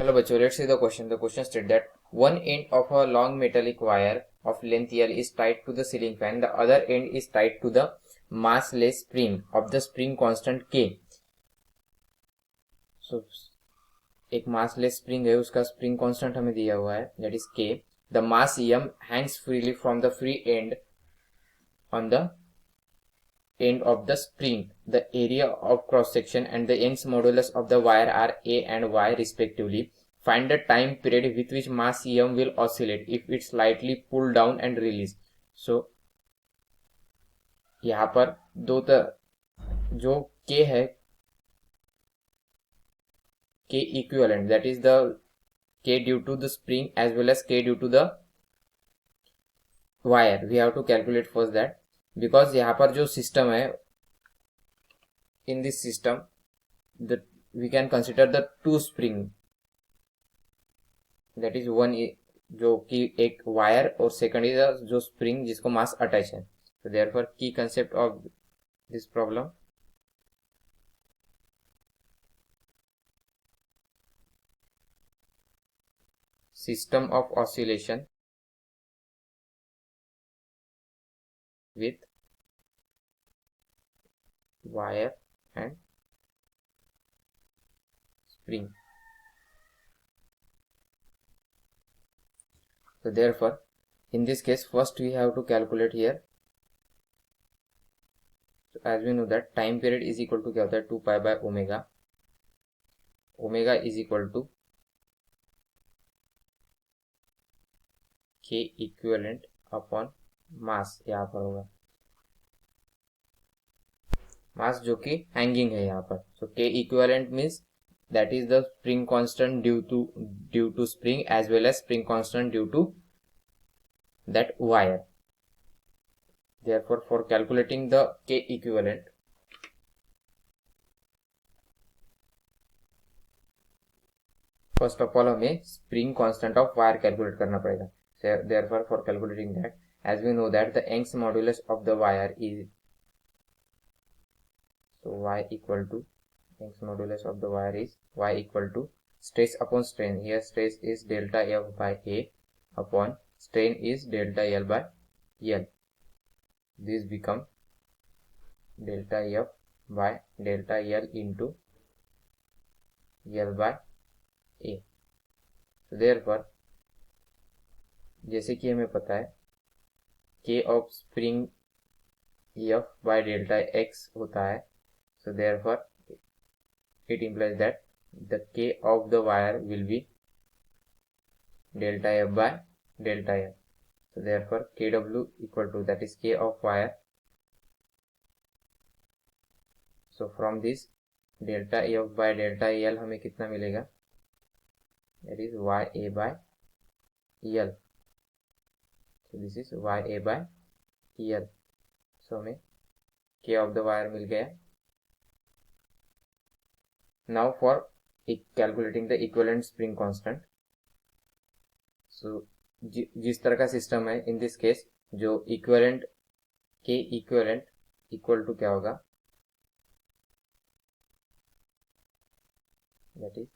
Hello bachcho, let's see the question. The question states that one end of a long metallic wire of length L is tied to the ceiling fan. The other end is tied to the massless spring of the spring constant K. So एक massless spring है, उसका spring constant हमें दिया हुआ है, that is K. The mass M hangs freely from the free end on the end of the spring. The area of cross section and the Young's modulus of the wire are A and Y respectively. Find the time period with which mass M will oscillate if it's slightly pulled down and released. So यहाँ पर दो जो K है, K equivalent, that is the K due to the spring as well as K due to the wire. We have to calculate first that, because यहाँ पर जो system है, in this system the we can consider the two spring, that is one जो कि एक wire और second is जो spring जिसको मास अटैच है. So therefore key concept of this problem, system of oscillation with wire and spring. So therefore in this case first we have to calculate here. So as we know that time period is equal to क्या होता है 2 pi by omega. Omega is equal to K equivalent upon mass. यहाँ पर होगा मास जो कि hanging है यहाँ पर. So K equivalent means that is the spring constant due to spring as well as spring constant due to that wire. Therefore for calculating the K equivalent, first of all हमें spring constant of wire calculate करना पड़ेगा. So therefore for calculating that, as we know that the Young's modulus of the wire is, so Y equal to Young's modulus of the wire is Y equal to stress upon strain. Here stress is delta F by A upon strain is delta L by L. This become delta F by delta L into L by A. So therefore जैसे कि हमें पता है K of spring F by delta X होता है. So therefore it implies that the K of the wire will be delta F by delta L. So therefore Kw equal to, that is K of wire. So from this delta F by delta L हमें कितना मिलेगा, that is Ya by L. So this is Ya by L. So हमें K of the wire मिल गया. Now for calculating the equivalent spring constant. So जिस तरह का system है, in this case जो equivalent K equivalent equal to क्या होगा, that is,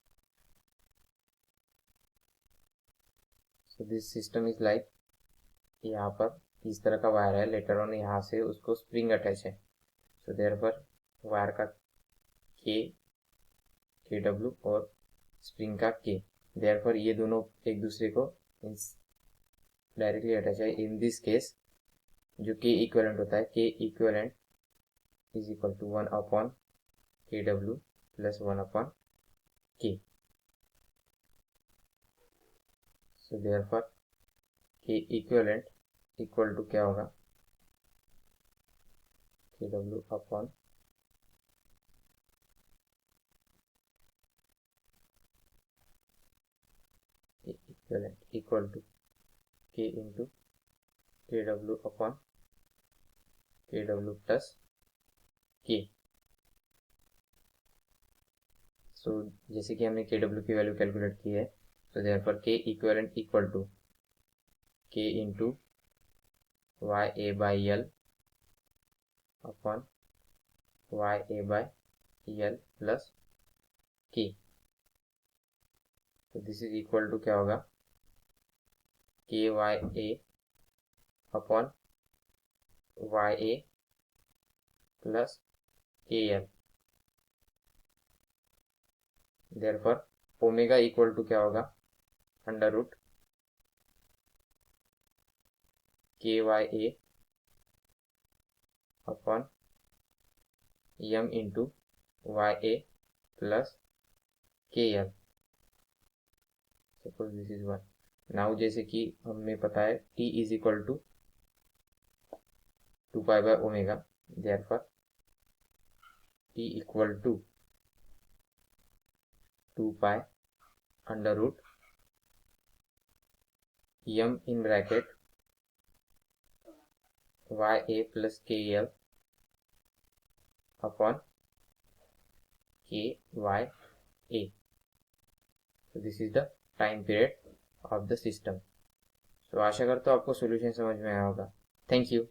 so this system is like, यहाँ पर इस तरह का वायर है, लेटर ऑन यहाँ से उसको स्प्रिंग अटैच है. सो देयरफॉर वायर का KW और स्प्रिंग का K, देयरफॉर ये दोनों एक दूसरे को डायरेक्टली अटैच है. इन दिस केस जो K इक्विवेलेंट होता है, K equivalent is equal to 1 upon KW plus 1 upon K. So therefore K equivalent equal to क्या होगा, KW upon equivalent equal to K into KW upon KW plus K. So जैसे कि हमने KW की value calculate की है, so therefore K equivalent equal to K into Ya by L upon Ya by L plus K. तो this is equal to क्या होगा, K Y A upon Y A plus K L. Therefore omega equal to क्या होगा, under root K Y A upon M into Y A plus K L. Suppose this is one. Now जैसे कि हमें पता है t is equal to 2 pi by omega, therefore t equal to 2 pi under root m in bracket Y A plus K L upon K Y A. So this is the time period of the system. So आशा करता हूँ आपको solution समझ में आया होगा। Thank you.